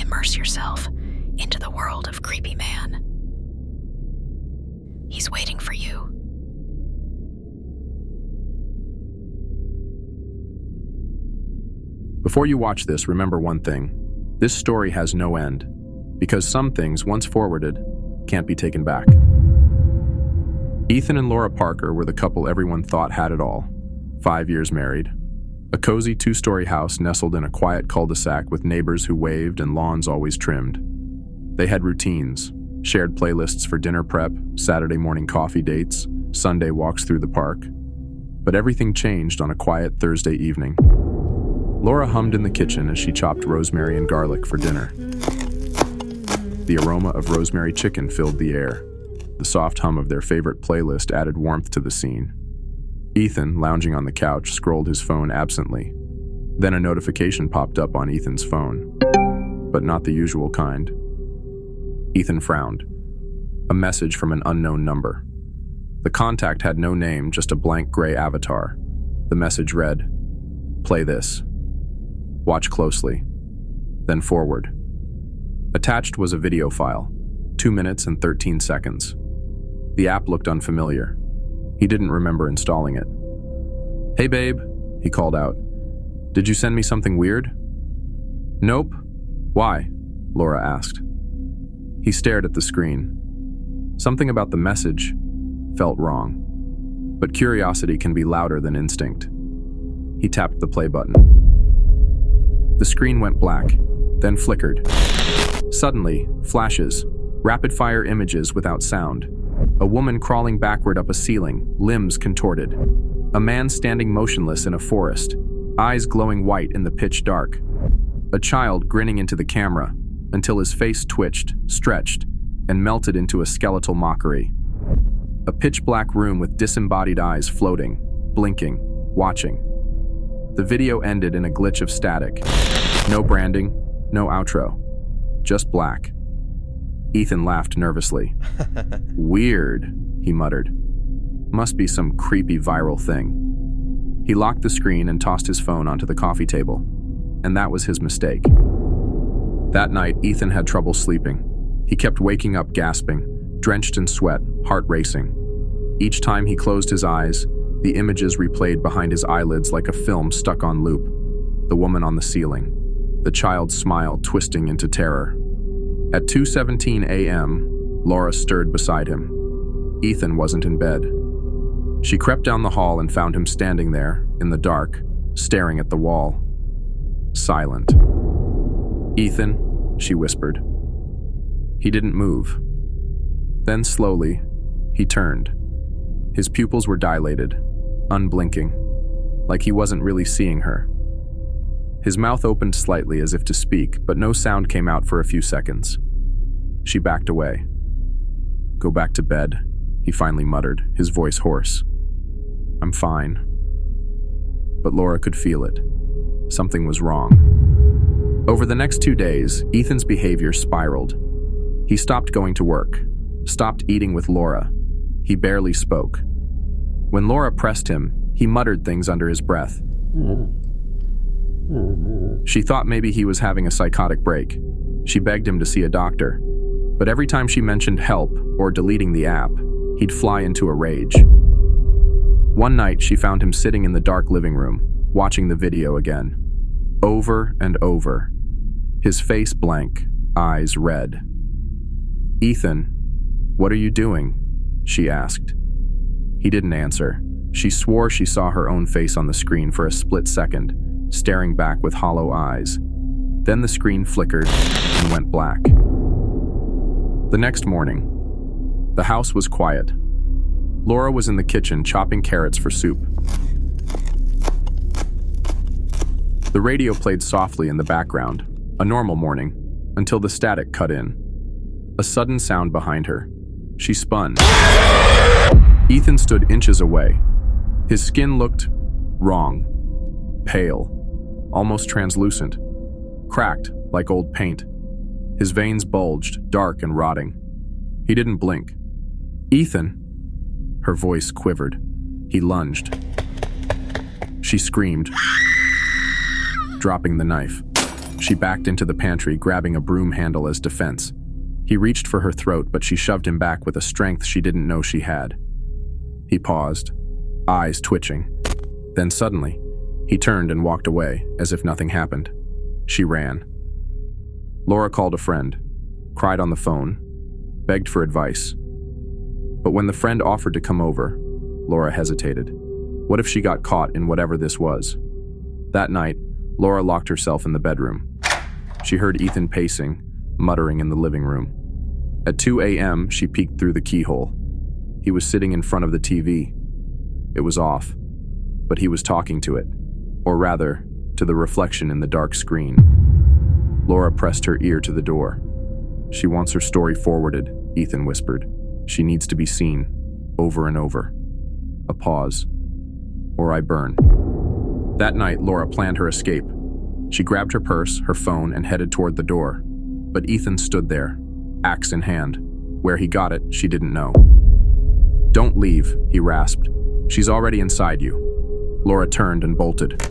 immerse yourself into the world of Creepy Man. He's waiting for you. Before you watch this, remember one thing. This story has no end, because some things, once forwarded, can't be taken back. Ethan and Laura Parker were the couple everyone thought had it all. 5 years married. A cozy 2-story house nestled in a quiet cul-de-sac with neighbors who waved and lawns always trimmed. They had routines, shared playlists for dinner prep, Saturday morning coffee dates, Sunday walks through the park. But everything changed on a quiet Thursday evening. Laura hummed in the kitchen as she chopped rosemary and garlic for dinner. The aroma of rosemary chicken filled the air. The soft hum of their favorite playlist added warmth to the scene. Ethan, lounging on the couch, scrolled his phone absently. Then a notification popped up on Ethan's phone, but not the usual kind. Ethan frowned. A message from an unknown number. The contact had no name, just a blank gray avatar. The message read, "Play this. Watch closely. Then forward." Attached was a video file, 2 minutes and 13 seconds. The app looked unfamiliar. He didn't remember installing it. "Hey babe," he called out. "Did you send me something weird?" "Nope." "Why?" Laura asked. He stared at the screen. Something about the message felt wrong. But curiosity can be louder than instinct. He tapped the play button. The screen went black, then flickered. Suddenly, flashes, rapid-fire images without sound. A woman crawling backward up a ceiling, limbs contorted. A man standing motionless in a forest, eyes glowing white in the pitch dark. A child grinning into the camera until his face twitched, stretched, and melted into a skeletal mockery. A pitch-black room with disembodied eyes floating, blinking, watching. The video ended in a glitch of static. No branding, no outro. Just black. Ethan laughed nervously. "Weird," he muttered. "Must be some creepy viral thing." He locked the screen and tossed his phone onto the coffee table. And that was his mistake. That night, Ethan had trouble sleeping. He kept waking up gasping, drenched in sweat, heart racing. Each time he closed his eyes, the images replayed behind his eyelids like a film stuck on loop. The woman on the ceiling. The child's smile twisting into terror. At 2:17 a.m., Laura stirred beside him. Ethan wasn't in bed. She crept down the hall and found him standing there, in the dark, staring at the wall. Silent. "Ethan," she whispered. He didn't move. Then slowly, he turned. His pupils were dilated, unblinking, like he wasn't really seeing her. His mouth opened slightly as if to speak, but no sound came out for a few seconds. She backed away. "Go back to bed," he finally muttered, his voice hoarse. "I'm fine." But Laura could feel it. Something was wrong. Over the next 2 days, Ethan's behavior spiraled. He stopped going to work, stopped eating with Laura. He barely spoke. When Laura pressed him, he muttered things under his breath. She thought maybe he was having a psychotic break. She begged him to see a doctor. But every time she mentioned help or deleting the app, he'd fly into a rage. One night, she found him sitting in the dark living room, watching the video again. Over and over. His face blank, eyes red. "Ethan, what are you doing?" she asked. He didn't answer. She swore she saw her own face on the screen for a split second, staring back with hollow eyes. Then the screen flickered and went black. The next morning, the house was quiet. Laura was in the kitchen chopping carrots for soup. The radio played softly in the background, a normal morning, until the static cut in. A sudden sound behind her. She spun. Ethan stood inches away. His skin looked wrong. Pale, almost translucent, cracked like old paint. His veins bulged, dark and rotting. He didn't blink. "Ethan!" Her voice quivered. He lunged. She screamed, dropping the knife. She backed into the pantry, grabbing a broom handle as defense. He reached for her throat, but she shoved him back with a strength she didn't know she had. He paused, eyes twitching. Then suddenly, he turned and walked away, as if nothing happened. She ran. Laura called a friend, cried on the phone, begged for advice. But when the friend offered to come over, Laura hesitated. What if she got caught in whatever this was? That night, Laura locked herself in the bedroom. She heard Ethan pacing, muttering in the living room. At 2 a.m., she peeked through the keyhole. He was sitting in front of the TV. It was off, but he was talking to it, or rather, to the reflection in the dark screen. Laura pressed her ear to the door. She wants her story forwarded, Ethan whispered. She needs to be seen, over and over. A pause. Or I burn. That night, Laura planned her escape. She grabbed her purse, her phone, and headed toward the door. But Ethan stood there, axe in hand. Where he got it, she didn't know. Don't leave, he rasped. She's already inside you. Laura turned and bolted.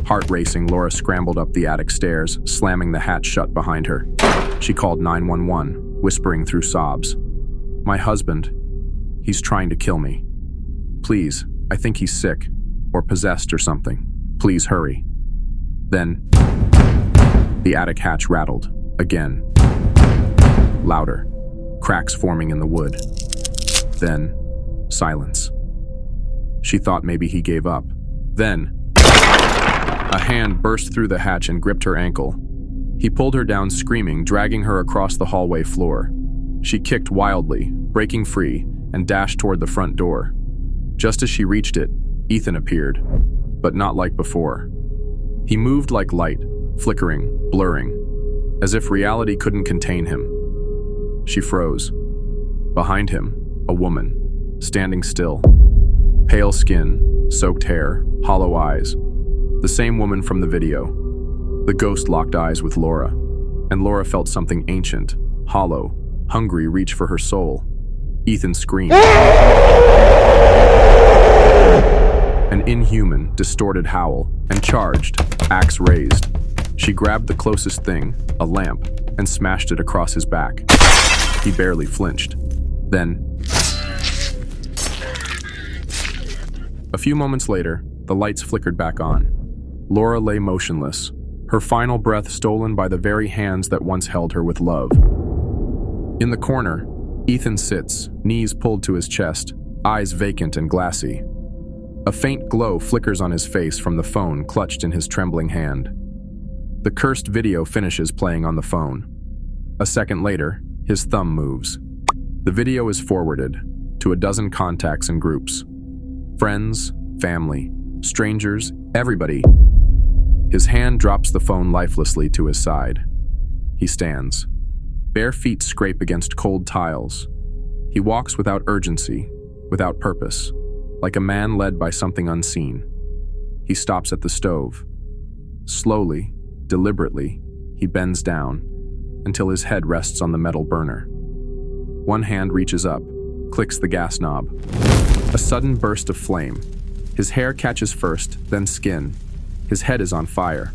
Heart racing, Laura scrambled up the attic stairs, slamming the hatch shut behind her. She called 911, whispering through sobs. My husband, he's trying to kill me. Please, I think he's sick, or possessed or something. Please hurry. Then, the attic hatch rattled, again. Louder, cracks forming in the wood. Then, silence. She thought maybe he gave up. Then, a hand burst through the hatch and gripped her ankle. He pulled her down screaming, dragging her across the hallway floor. She kicked wildly, breaking free, and dashed toward the front door. Just as she reached it, Ethan appeared, but not like before. He moved like light, flickering, blurring, as if reality couldn't contain him. She froze. Behind him, a woman, standing still. Pale skin, soaked hair, hollow eyes. The same woman from the video. The ghost locked eyes with Laura, and Laura felt something ancient, hollow, hungry reach for her soul. Ethan screamed. An inhuman, distorted howl, and charged, axe raised. She grabbed the closest thing, a lamp, and smashed it across his back. He barely flinched. Then, a few moments later, the lights flickered back on. Laura lay motionless, her final breath stolen by the very hands that once held her with love. In the corner, Ethan sits, knees pulled to his chest, eyes vacant and glassy. A faint glow flickers on his face from the phone clutched in his trembling hand. The cursed video finishes playing on the phone. A second later, his thumb moves. The video is forwarded to a dozen contacts and groups. Friends, family, strangers, everybody. His hand drops the phone lifelessly to his side. He stands. Bare feet scrape against cold tiles. He walks without urgency, without purpose, like a man led by something unseen. He stops at the stove. Slowly, deliberately, he bends down until his head rests on the metal burner. One hand reaches up, clicks the gas knob. A sudden burst of flame. His hair catches first, then skin. His head is on fire,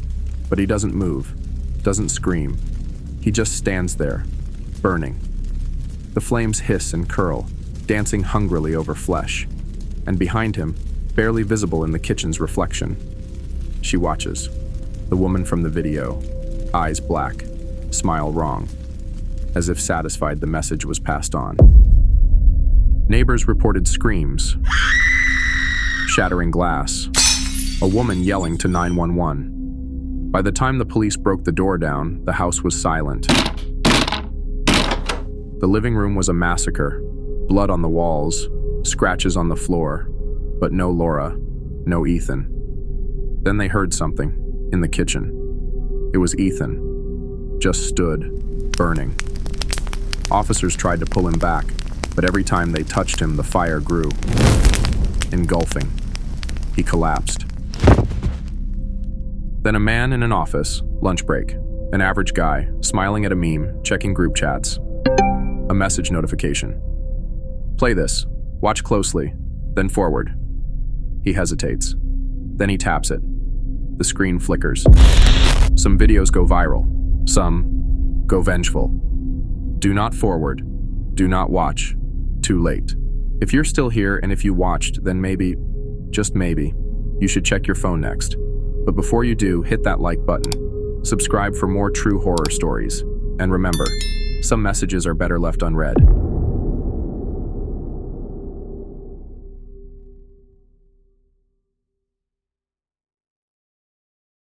but he doesn't move, doesn't scream. He just stands there, burning. The flames hiss and curl, dancing hungrily over flesh. And behind him, barely visible in the kitchen's reflection, she watches. The woman from the video, eyes black, smile wrong, as if satisfied the message was passed on. Neighbors reported screams, shattering glass, a woman yelling to 911. By the time the police broke the door down, the house was silent. The living room was a massacre, blood on the walls, scratches on the floor, but no Laura, no Ethan. Then they heard something, in the kitchen. It was Ethan, just stood, burning. Officers tried to pull him back, but every time they touched him, the fire grew, engulfing. He collapsed. Then a man in an office, lunch break, an average guy, smiling at a meme, checking group chats. A message notification. Play this, watch closely, then forward. He hesitates. Then he taps it. The screen flickers. Some videos go viral. Some go vengeful. Do not forward. Do not watch. Too late. If you're still here and if you watched, then maybe, just maybe, you should check your phone next. But before you do, hit that like button. Subscribe for more true horror stories. And remember, some messages are better left unread.